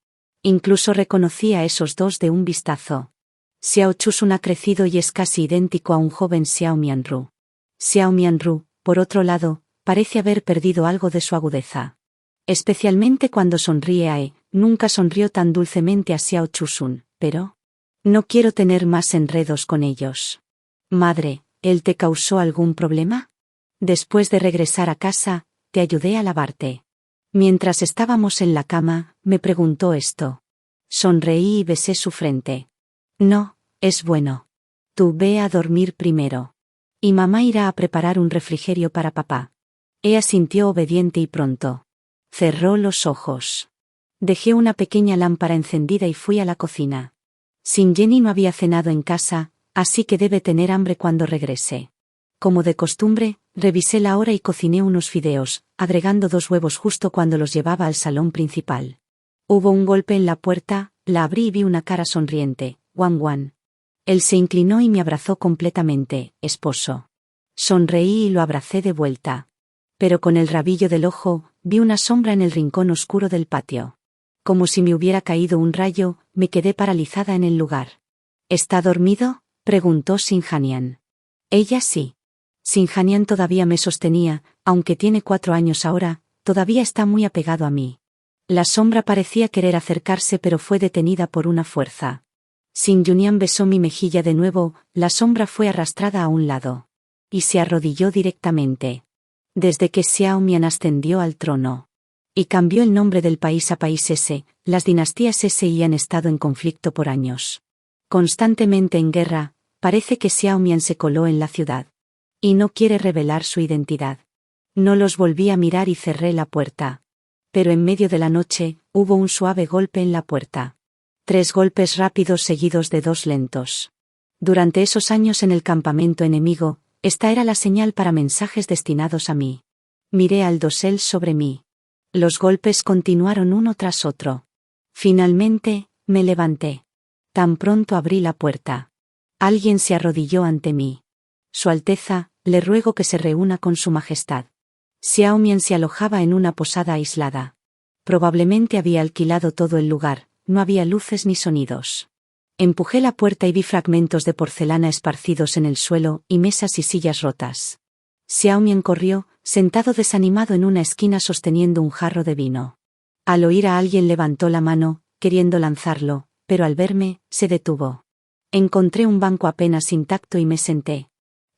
Incluso reconocí a esos 2 de un vistazo. Xiao Chusun ha crecido y es casi idéntico a un joven Xiao Mianru. Xiao Mianru, por otro lado, parece haber perdido algo de su agudeza. Especialmente cuando sonríe a nunca sonrió tan dulcemente a Xiao Chusun, pero... No quiero tener más enredos con ellos. Madre, ¿él te causó algún problema? Después de regresar a casa, te ayudé a lavarte. Mientras estábamos en la cama, me preguntó esto. Sonreí y besé su frente. No, es bueno. Tú ve a dormir primero. Y mamá irá a preparar un refrigerio para papá. Ella asintió obediente y pronto. Cerró los ojos. Dejé una pequeña lámpara encendida y fui a la cocina. Sin Jenny no había cenado en casa, así que debe tener hambre cuando regrese. Como de costumbre, revisé la hora y cociné unos fideos, agregando 2 huevos justo cuando los llevaba al salón principal. Hubo un golpe en la puerta, la abrí y vi una cara sonriente. Wan Wan. Él se inclinó y me abrazó completamente. Esposo. Sonreí y lo abracé de vuelta. Pero con el rabillo del ojo, vi una sombra en el rincón oscuro del patio. Como si me hubiera caído un rayo, me quedé paralizada en el lugar. ¿Está dormido?, preguntó Sinjanian. Ella sí. Sinjanian todavía me sostenía, aunque tiene 4 años ahora, todavía está muy apegado a mí. La sombra parecía querer acercarse pero fue detenida por una fuerza. Sin Yunian besó mi mejilla de nuevo, la sombra fue arrastrada a un lado. Y se arrodilló directamente. Desde que Xiao Mian ascendió al trono. Y cambió el nombre del país a país S, las dinastías S y han estado en conflicto por años. Constantemente en guerra, parece que Xiao Mian se coló en la ciudad. Y no quiere revelar su identidad. No los volví a mirar y cerré la puerta. Pero en medio de la noche, hubo un suave golpe en la puerta. 3 golpes rápidos seguidos de 2 lentos. Durante esos años en el campamento enemigo, esta era la señal para mensajes destinados a mí. Miré al dosel sobre mí. Los golpes continuaron uno tras otro. Finalmente, me levanté. Tan pronto abrí la puerta. Alguien se arrodilló ante mí. Su Alteza, le ruego que se reúna con su majestad. Xiao Mian se alojaba en una posada aislada. Probablemente había alquilado todo el lugar. No había luces ni sonidos. Empujé la puerta y vi fragmentos de porcelana esparcidos en el suelo y mesas y sillas rotas. Xiao Mian corrió, sentado desanimado en una esquina sosteniendo un jarro de vino. Al oír a alguien levantó la mano, queriendo lanzarlo, pero al verme, se detuvo. Encontré un banco apenas intacto y me senté.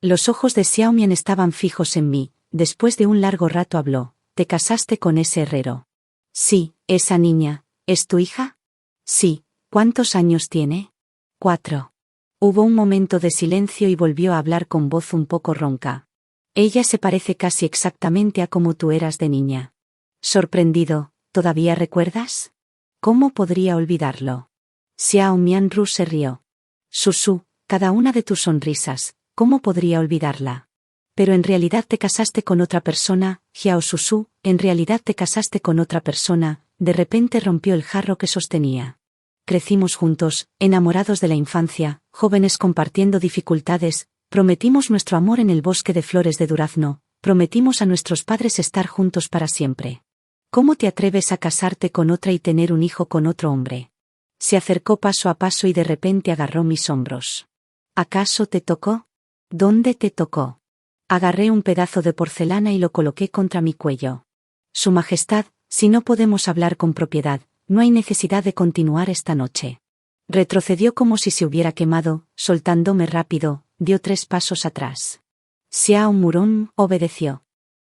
Los ojos de Xiao Mian estaban fijos en mí. Después de un largo rato habló. ¿Te casaste con ese herrero? Sí, esa niña, ¿es tu hija? Sí. ¿Cuántos años tiene? 4. Hubo un momento de silencio y volvió a hablar con voz un poco ronca. Ella se parece casi exactamente a como tú eras de niña. Sorprendido, ¿todavía recuerdas? ¿Cómo podría olvidarlo? Xiao Mianru se rió. Susú, cada una de tus sonrisas, ¿cómo podría olvidarla? Pero en realidad te casaste con otra persona, Xiao Susú, en realidad te casaste con otra persona. De repente rompió el jarro que sostenía. Crecimos juntos, enamorados de la infancia, jóvenes compartiendo dificultades, prometimos nuestro amor en el bosque de flores de durazno, prometimos a nuestros padres estar juntos para siempre. ¿Cómo te atreves a casarte con otra y tener un hijo con otro hombre? Se acercó paso a paso y de repente agarró mis hombros. ¿Acaso te tocó? ¿Dónde te tocó? Agarré un pedazo de porcelana y lo coloqué contra mi cuello. Su Majestad, si no podemos hablar con propiedad, no hay necesidad de continuar esta noche. Retrocedió como si se hubiera quemado, soltándome rápido, dio 3 pasos atrás. Xiao Murong obedeció.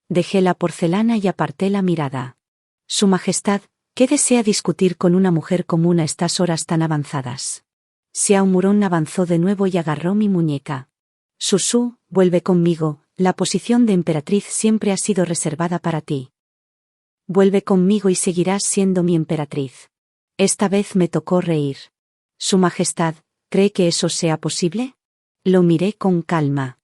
Dejé la porcelana y aparté la mirada. Su Majestad, ¿qué desea discutir con una mujer común a estas horas tan avanzadas? Xiao Murong avanzó de nuevo y agarró mi muñeca. Susu, vuelve conmigo, la posición de emperatriz siempre ha sido reservada para ti. Vuelve conmigo y seguirás siendo mi emperatriz. Esta vez me tocó reír. Su Majestad, ¿cree que eso sea posible? Lo miré con calma.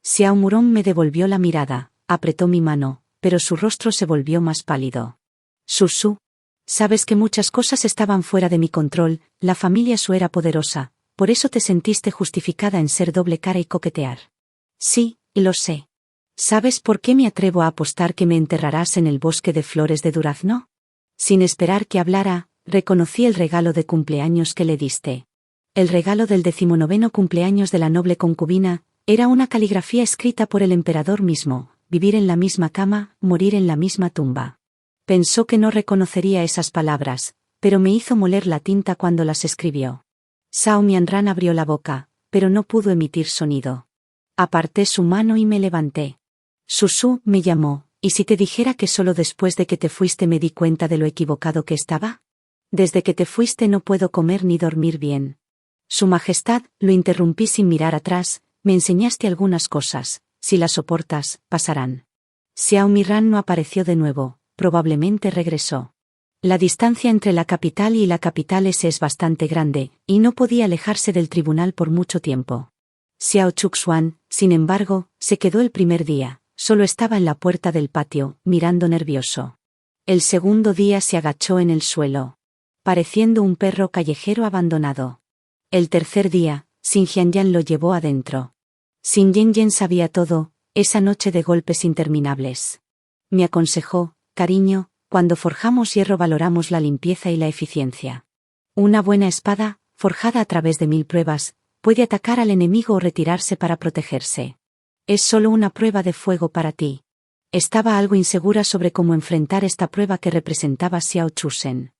Xiao Murong me devolvió la mirada, apretó mi mano, pero su rostro se volvió más pálido. Susu, sabes que muchas cosas estaban fuera de mi control, la familia Su era poderosa, por eso te sentiste justificada en ser doble cara y coquetear. Sí, lo sé. ¿Sabes por qué me atrevo a apostar que me enterrarás en el bosque de flores de durazno? Sin esperar que hablara, reconocí el regalo de cumpleaños que le diste. El regalo del 19º cumpleaños de la noble concubina, era una caligrafía escrita por el emperador mismo, vivir en la misma cama, morir en la misma tumba. Pensó que no reconocería esas palabras, pero me hizo moler la tinta cuando las escribió. Zhao Mianran abrió la boca, pero no pudo emitir sonido. Aparté su mano y me levanté. Susu, me llamó, ¿y si te dijera que solo después de que te fuiste me di cuenta de lo equivocado que estaba? Desde que te fuiste no puedo comer ni dormir bien. Su Majestad, lo interrumpí sin mirar atrás, me enseñaste algunas cosas, si las soportas, pasarán. Xiao Miran no apareció de nuevo, probablemente regresó. La distancia entre la capital y la capital S es bastante grande, y no podía alejarse del tribunal por mucho tiempo. Xiao Chuxuan, sin embargo, se quedó el primer día, solo estaba en la puerta del patio, mirando nervioso. El segundo día se agachó en el suelo, pareciendo un perro callejero abandonado. El tercer día, Xin Jianyan lo llevó adentro. Xin Yanyan sabía todo, esa noche de golpes interminables. Me aconsejó, cariño, cuando forjamos hierro valoramos la limpieza y la eficiencia. Una buena espada, forjada a través de 1000 pruebas, puede atacar al enemigo o retirarse para protegerse. Es solo una prueba de fuego para ti. Estaba algo insegura sobre cómo enfrentar esta prueba que representaba Xiao Chusen.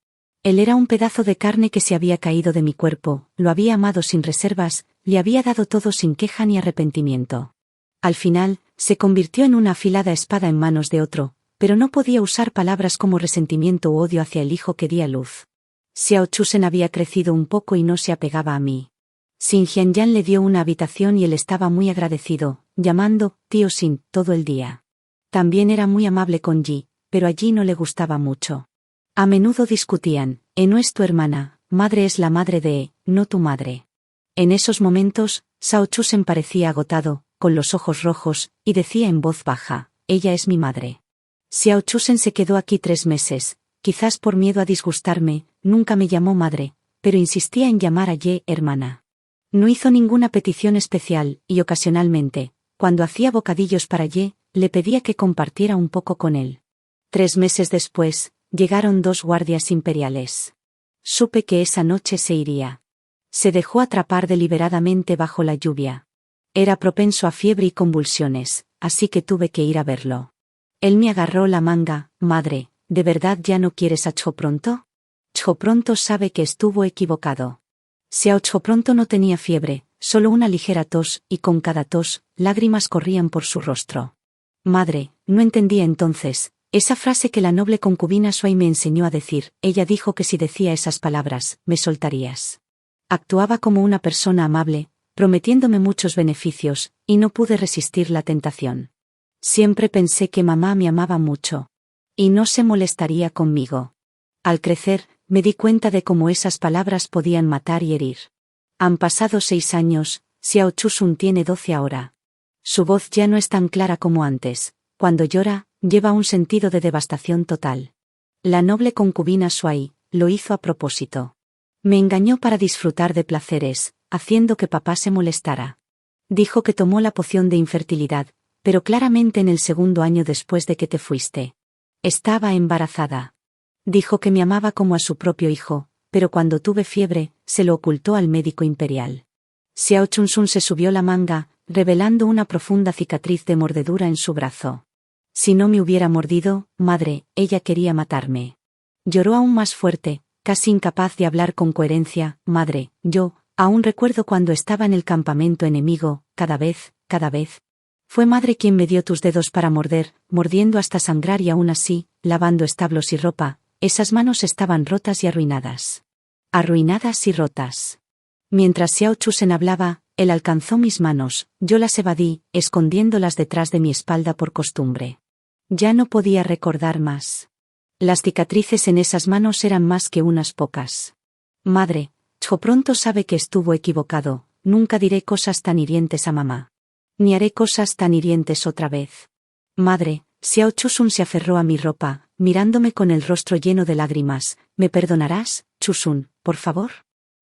Él era un pedazo de carne que se había caído de mi cuerpo, lo había amado sin reservas, le había dado todo sin queja ni arrepentimiento. Al final, se convirtió en una afilada espada en manos de otro, pero no podía usar palabras como resentimiento u odio hacia el hijo que di a luz. Xiao Chusen había crecido un poco y no se apegaba a mí. Xin Jianyan le dio una habitación y él estaba muy agradecido, llamando tío Xin todo el día. También era muy amable con Yi, pero a Yi no le gustaba mucho. A menudo discutían, no es tu hermana, madre es la madre de, no tu madre. En esos momentos, Xiao Chusen parecía agotado, con los ojos rojos, y decía en voz baja, ella es mi madre. Xiao Chusen se quedó aquí 3 meses, quizás por miedo a disgustarme, nunca me llamó madre, pero insistía en llamar a Ye hermana. No hizo ninguna petición especial, y ocasionalmente, cuando hacía bocadillos para Ye, le pedía que compartiera un poco con él. 3 meses después, llegaron 2 guardias imperiales. Supe que esa noche se iría. Se dejó atrapar deliberadamente bajo la lluvia. Era propenso a fiebre y convulsiones, así que tuve que ir a verlo. Él me agarró la manga, madre, ¿de verdad ya no quieres a Chopronto? Chopronto sabe que estuvo equivocado. Xiao Chopronto no tenía fiebre, solo una ligera tos, y con cada tos, lágrimas corrían por su rostro. Madre, no entendía entonces, esa frase que la noble concubina Shuai me enseñó a decir, ella dijo que si decía esas palabras, me soltarías. Actuaba como una persona amable, prometiéndome muchos beneficios, y no pude resistir la tentación. Siempre pensé que mamá me amaba mucho. Y no se molestaría conmigo. Al crecer, me di cuenta de cómo esas palabras podían matar y herir. Han pasado 6 años, Xiao Chusun tiene 12 ahora. Su voz ya no es tan clara como antes, cuando llora, lleva un sentido de devastación total. La noble concubina Shuai, lo hizo a propósito. Me engañó para disfrutar de placeres, haciendo que papá se molestara. Dijo que tomó la poción de infertilidad, pero claramente en el 2.º año después de que te fuiste. Estaba embarazada. Dijo que me amaba como a su propio hijo, pero cuando tuve fiebre, se lo ocultó al médico imperial. Xiao Chunsun se subió la manga, revelando una profunda cicatriz de mordedura en su brazo. Si no me hubiera mordido, madre, ella quería matarme. Lloró aún más fuerte, casi incapaz de hablar con coherencia. Madre, yo, aún recuerdo cuando estaba en el campamento enemigo, cada vez. Fue madre quien me dio tus dedos para morder, mordiendo hasta sangrar y aún así, lavando establos y ropa, esas manos estaban rotas y arruinadas. Arruinadas y rotas. Mientras Xiao Chusen hablaba, él alcanzó mis manos, yo las evadí, escondiéndolas detrás de mi espalda por costumbre. Ya no podía recordar más. Las cicatrices en esas manos eran más que unas pocas. Madre, Cho pronto sabe que estuvo equivocado, nunca diré cosas tan hirientes a mamá. Ni haré cosas tan hirientes otra vez. Madre, Xiao Chusun se aferró a mi ropa, mirándome con el rostro lleno de lágrimas. ¿Me perdonarás, Chusun, por favor?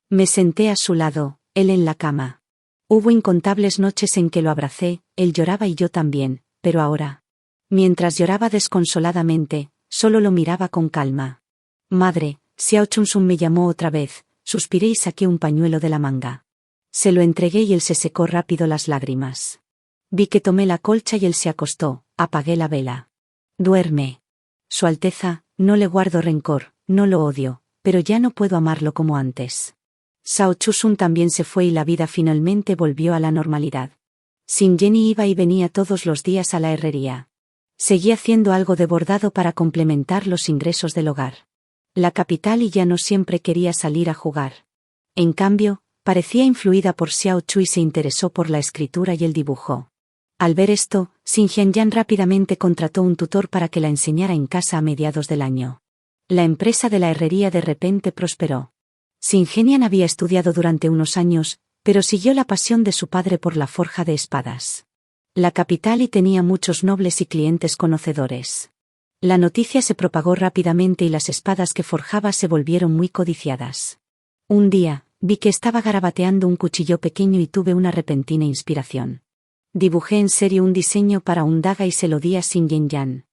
Me senté a su lado, él en la cama. Hubo incontables noches en que lo abracé, él lloraba y yo también, pero ahora. Mientras lloraba desconsoladamente, solo lo miraba con calma. Madre, Xiao Chusun me llamó otra vez, suspiré y saqué un pañuelo de la manga. Se lo entregué y él se secó rápido las lágrimas. Vi que tomé la colcha y él se acostó, apagué la vela. Duerme. Su Alteza, no le guardo rencor, no lo odio, pero ya no puedo amarlo como antes. Xiao Chusun también se fue y la vida finalmente volvió a la normalidad. Sin Jenny iba y venía todos los días a la herrería. Seguía haciendo algo de bordado para complementar los ingresos del hogar. La capital y ya no siempre quería salir a jugar. En cambio, parecía influida por Xiao Chu y se interesó por la escritura y el dibujo. Al ver esto, Xin Jianyan rápidamente contrató un tutor para que la enseñara en casa a mediados del año. La empresa de la herrería de repente prosperó. Xin Jianyan había estudiado durante unos años, pero siguió la pasión de su padre por la forja de espadas. La capital y tenía muchos nobles y clientes conocedores. La noticia se propagó rápidamente y las espadas que forjaba se volvieron muy codiciadas. Un día, vi que estaba garabateando un cuchillo pequeño y tuve una repentina inspiración. Dibujé en serio un diseño para un daga y se lo di a Xin Jianyan.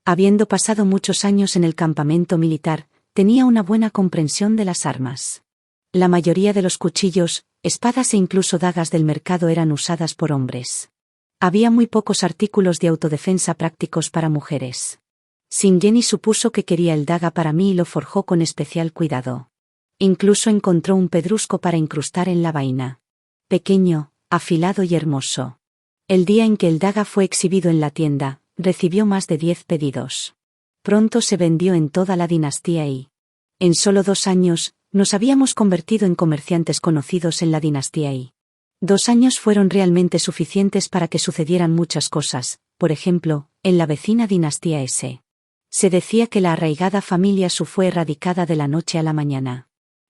Habiendo pasado muchos años en el campamento militar, tenía una buena comprensión de las armas. La mayoría de los cuchillos, espadas e incluso dagas del mercado eran usadas por hombres. Había muy pocos artículos de autodefensa prácticos para mujeres. Xin Jenny supuso que quería el daga para mí y lo forjó con especial cuidado. Incluso encontró un pedrusco para incrustar en la vaina. Pequeño, afilado y hermoso. El día en que el daga fue exhibido en la tienda, recibió más de 10 pedidos. Pronto se vendió en toda la dinastía y, en solo 2 años, nos habíamos convertido en comerciantes conocidos en la dinastía y. 2 años fueron realmente suficientes para que sucedieran muchas cosas, por ejemplo, en la vecina dinastía S. Se decía que la arraigada familia Su fue erradicada de la noche a la mañana.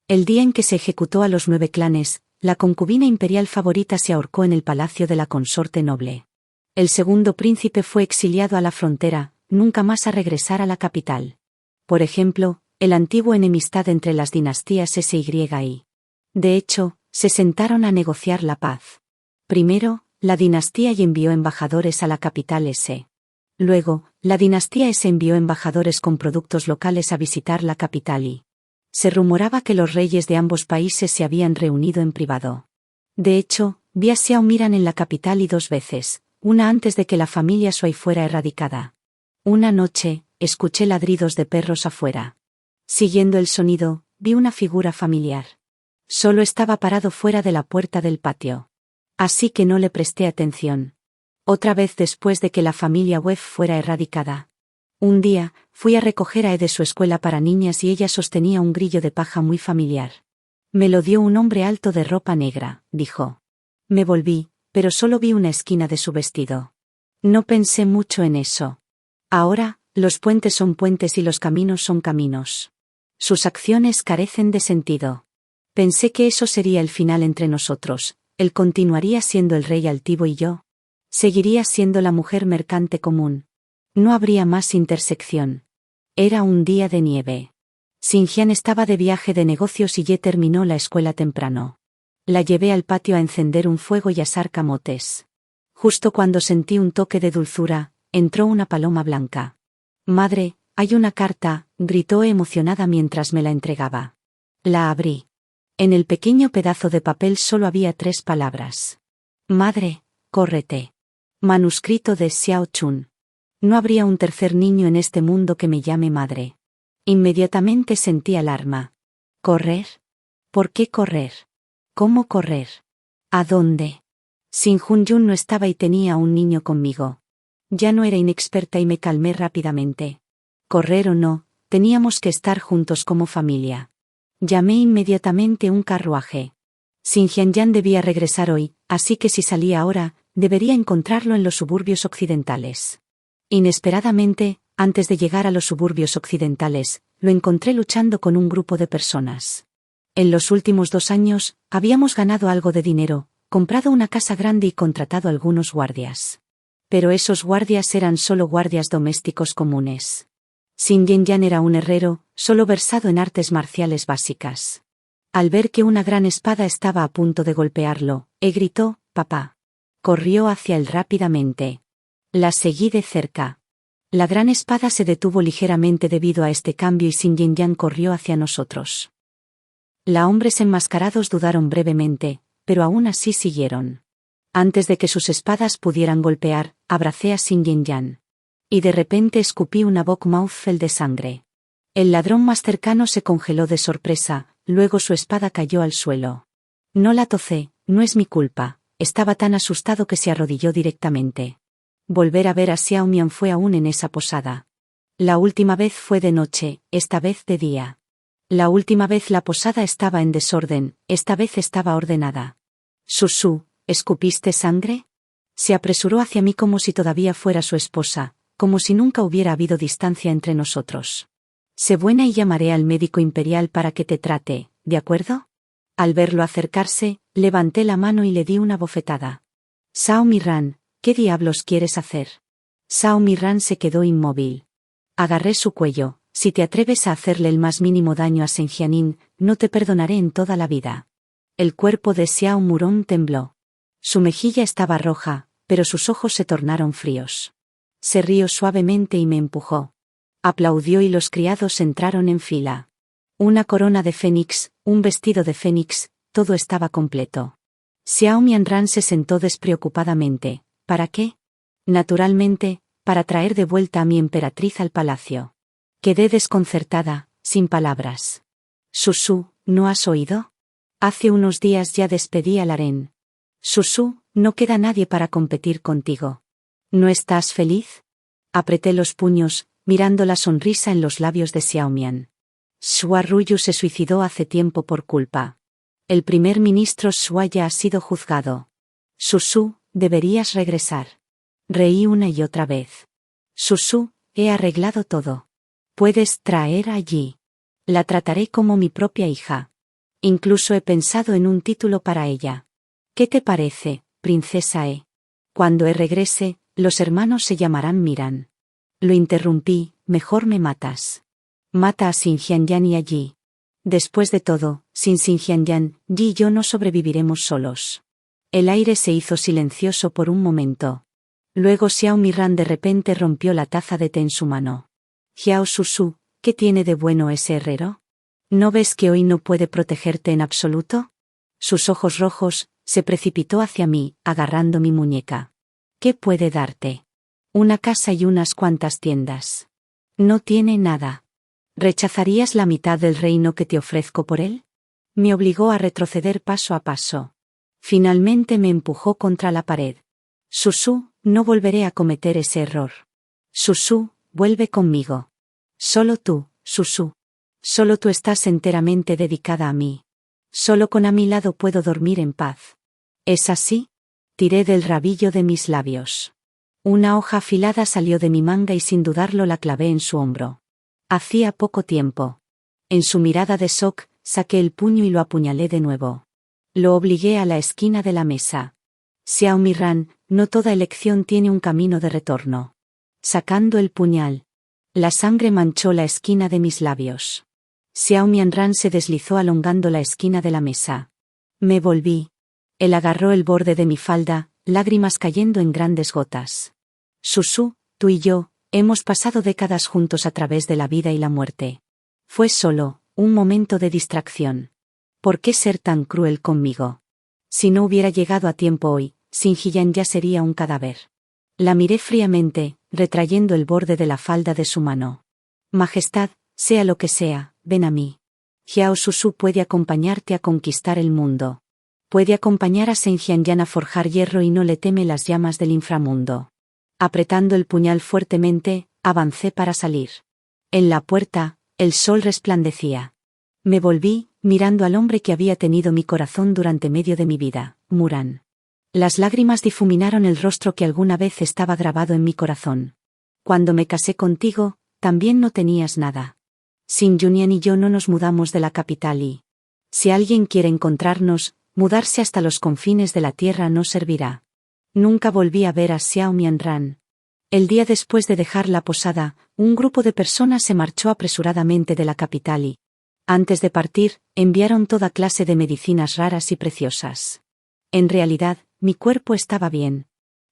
El día en que se ejecutó a los 9 clanes, la concubina imperial favorita se ahorcó en el palacio de la consorte noble. El segundo príncipe fue exiliado a la frontera, nunca más a regresar a la capital. Por ejemplo, el antiguo enemistad entre las dinastías S y I. De hecho, se sentaron a negociar la paz. Primero, la dinastía Y envió embajadores a la capital S. Luego, la dinastía S envió embajadores con productos locales a visitar la capital y. Se rumoraba que los reyes de ambos países se habían reunido en privado. De hecho, vi a Xiao Miran en la capital y 2 veces, una antes de que la familia Sui fuera erradicada. Una noche, escuché ladridos de perros afuera. Siguiendo el sonido, vi una figura familiar. Solo estaba parado fuera de la puerta del patio. Así que no le presté atención. Otra vez después de que la familia Wef fuera erradicada. Un día, fui a recoger a E de su escuela para niñas y ella sostenía un grillo de paja muy familiar. Me lo dio un hombre alto de ropa negra, dijo. Me volví, pero solo vi una esquina de su vestido. No pensé mucho en eso. Ahora, los puentes son puentes y los caminos son caminos. Sus acciones carecen de sentido. Pensé que eso sería el final entre nosotros, él continuaría siendo el rey altivo y yo. Seguiría siendo la mujer mercante común. No habría más intersección. Era un día de nieve. Xin Jian estaba de viaje de negocios y Ye terminó la escuela temprano. La llevé al patio a encender un fuego y asar camotes. Justo cuando sentí un toque de dulzura, entró una paloma blanca. Madre, hay una carta, gritó emocionada mientras me la entregaba. La abrí. En el pequeño pedazo de papel solo había 3 palabras. Madre, córrete. Manuscrito de Xiao Chun. No habría un tercer niño en este mundo que me llame madre. Inmediatamente sentí alarma. ¿Correr? ¿Por qué correr? ¿Cómo correr? ¿A dónde? Sin Jun-yun no estaba y tenía a un niño conmigo. Ya no era inexperta y me calmé rápidamente. Correr o no, teníamos que estar juntos como familia. Llamé inmediatamente un carruaje. Sin Hyun-yan debía regresar hoy, así que si salía ahora, debería encontrarlo en los suburbios occidentales. Inesperadamente, antes de llegar a los suburbios occidentales, lo encontré luchando con un grupo de personas. En los últimos 2 años, habíamos ganado algo de dinero, comprado una casa grande y contratado algunos guardias. Pero esos guardias eran solo guardias domésticos comunes. Sin Hyun-yan era un herrero, solo versado en artes marciales básicas. Al ver que una gran espada estaba a punto de golpearlo, gritó, «¡Papá!». Corrió hacia él rápidamente. La seguí de cerca. La gran espada se detuvo ligeramente debido a este cambio y Sin Hyun-yan corrió hacia nosotros. Los hombres enmascarados dudaron brevemente, pero aún así siguieron. Antes de que sus espadas pudieran golpear, abracé a Sin Hyun-yan. Y de repente escupí una mouthful de sangre. El ladrón más cercano se congeló de sorpresa, luego su espada cayó al suelo. No la tocé, no es mi culpa, estaba tan asustado que se arrodilló directamente. Volver a ver a Xiaomian fue aún en esa posada. La última vez fue de noche, esta vez de día. La última vez la posada estaba en desorden, esta vez estaba ordenada. «Susu, ¿escupiste sangre?». Se apresuró hacia mí como si todavía fuera su esposa, como si nunca hubiera habido distancia entre nosotros. «Sé buena y llamaré al médico imperial para que te trate, ¿de acuerdo?». Al verlo acercarse, levanté la mano y le di una bofetada. «Sao Mi-ran, ¿qué diablos quieres hacer?». Sao Mi-ran se quedó inmóvil. Agarré su cuello. «Si te atreves a hacerle el más mínimo daño a Sen Jianin, no te perdonaré en toda la vida». El cuerpo de Xiao Murong tembló. Su mejilla estaba roja, pero sus ojos se tornaron fríos. Se rió suavemente y me empujó. Aplaudió y los criados entraron en fila. Una corona de fénix, un vestido de fénix, todo estaba completo. Xiao Mianran se sentó despreocupadamente. ¿Para qué? Naturalmente, para traer de vuelta a mi emperatriz al palacio. Quedé desconcertada, sin palabras. «Susu, ¿no has oído? Hace unos días ya despedí al harén. Susu, no queda nadie para competir contigo. ¿No estás feliz?». Apreté los puños, mirando la sonrisa en los labios de Xiaomian. Xua Ruyu se suicidó hace tiempo por culpa. El primer ministro Xua ya ha sido juzgado. «Susu, deberías regresar». Reí una y otra vez. «Susu, he arreglado todo. Puedes traer allí. La trataré como mi propia hija. Incluso he pensado en un título para ella. ¿Qué te parece, princesa E? Cuando regrese, los hermanos se llamarán Miran». Lo interrumpí, «Mejor me matas. Mata a Sin Hyun-yan y a Yi. Después de todo, sin Sin Hyun-yan, Yi y yo no sobreviviremos solos». El aire se hizo silencioso por un momento. Luego Xiao Mi-ran de repente rompió la taza de té en su mano. «Xiao Susu, ¿qué tiene de bueno ese herrero? ¿No ves que hoy no puede protegerte en absoluto?». Sus ojos rojos, se precipitó hacia mí, agarrando mi muñeca. «¿Qué puede darte? Una casa y unas cuantas tiendas. No tiene nada. ¿Rechazarías la mitad del reino que te ofrezco por él?». Me obligó a retroceder paso a paso. Finalmente me empujó contra la pared. «Susu, no volveré a cometer ese error. Susu, vuelve conmigo. Solo tú, Susu. Solo tú estás enteramente dedicada a mí. Solo con a mi lado puedo dormir en paz». «¿Es así?». Tiré del rabillo de mis labios. Una hoja afilada salió de mi manga y sin dudarlo la clavé en su hombro. Hacía poco tiempo. En su mirada de shock, saqué el puño y lo apuñalé de nuevo. Lo obligué a la esquina de la mesa. «Xiao Mi-ran, no toda elección tiene un camino de retorno». Sacando el puñal. La sangre manchó la esquina de mis labios. Xiao Mianran se deslizó alongando la esquina de la mesa. Me volví. Él agarró el borde de mi falda, lágrimas cayendo en grandes gotas. «Susu, tú y yo, hemos pasado décadas juntos a través de la vida y la muerte. Fue solo un momento de distracción. ¿Por qué ser tan cruel conmigo? Si no hubiera llegado a tiempo hoy, Sin Hyun ya sería un cadáver». La miré fríamente, retrayendo el borde de la falda de su mano. «Majestad, sea lo que sea, ven a mí». Jiao Susu puede acompañarte a conquistar el mundo. Puede acompañar a Sen Jianyan a forjar hierro y no le teme las llamas del inframundo. Apretando el puñal fuertemente, avancé para salir. En la puerta, el sol resplandecía. Me volví, mirando al hombre que había tenido mi corazón durante medio de mi vida, Muran. Las lágrimas difuminaron el rostro que alguna vez estaba grabado en mi corazón. Cuando me casé contigo, también no tenías nada. Sin Junyan y yo no nos mudamos de la capital y... Si alguien quiere encontrarnos, mudarse hasta los confines de la tierra no servirá. Nunca volví a ver a Xiao Mianran. El día después de dejar la posada, un grupo de personas se marchó apresuradamente de la capital y, antes de partir, enviaron toda clase de medicinas raras y preciosas. En realidad, mi cuerpo estaba bien.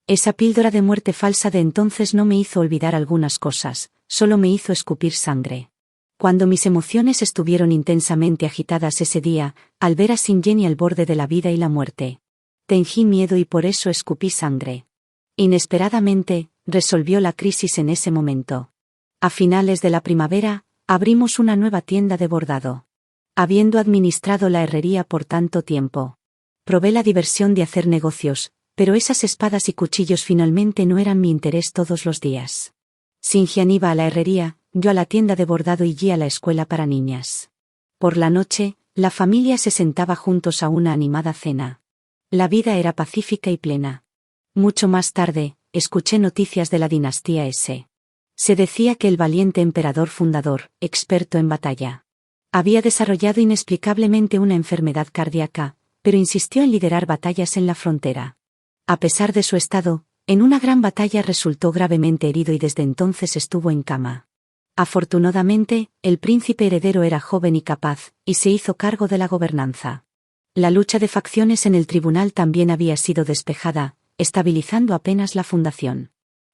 Esa píldora de muerte falsa de entonces no me hizo olvidar algunas cosas, solo me hizo escupir sangre. Cuando mis emociones estuvieron intensamente agitadas ese día, al ver a Xinjen al borde de la vida y la muerte, tengí miedo y por eso escupí sangre. Inesperadamente, resolvió la crisis en ese momento. A finales de la primavera, abrimos una nueva tienda de bordado. Habiendo administrado la herrería por tanto tiempo, probé la diversión de hacer negocios, pero esas espadas y cuchillos finalmente no eran mi interés todos los días. Xinjian iba a la herrería, yo a la tienda de bordado y Yi a la escuela para niñas. Por la noche, la familia se sentaba juntos a una animada cena. La vida era pacífica y plena. Mucho más tarde, escuché noticias de la dinastía S. Se decía que el valiente emperador fundador, experto en batalla, había desarrollado inexplicablemente una enfermedad cardíaca, pero insistió en liderar batallas en la frontera. A pesar de su estado, en una gran batalla resultó gravemente herido y desde entonces estuvo en cama. Afortunadamente, el príncipe heredero era joven y capaz, y se hizo cargo de la gobernanza. La lucha de facciones en el tribunal también había sido despejada, estabilizando apenas la fundación.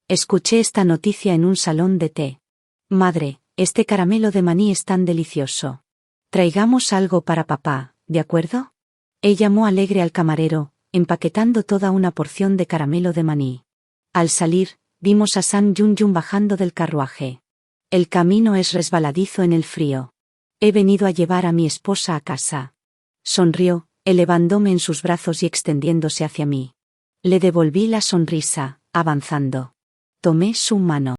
Escuché esta noticia en un salón de té. Madre, este caramelo de maní es tan delicioso. Traigamos algo para papá, ¿de acuerdo? Él llamó alegre al camarero, empaquetando toda una porción de caramelo de maní. Al salir, vimos a San Yun bajando del carruaje. El camino es resbaladizo en el frío. He venido a llevar a mi esposa a casa. Sonrió, elevándome en sus brazos y extendiéndose hacia mí. Le devolví la sonrisa, avanzando. Tomé su mano.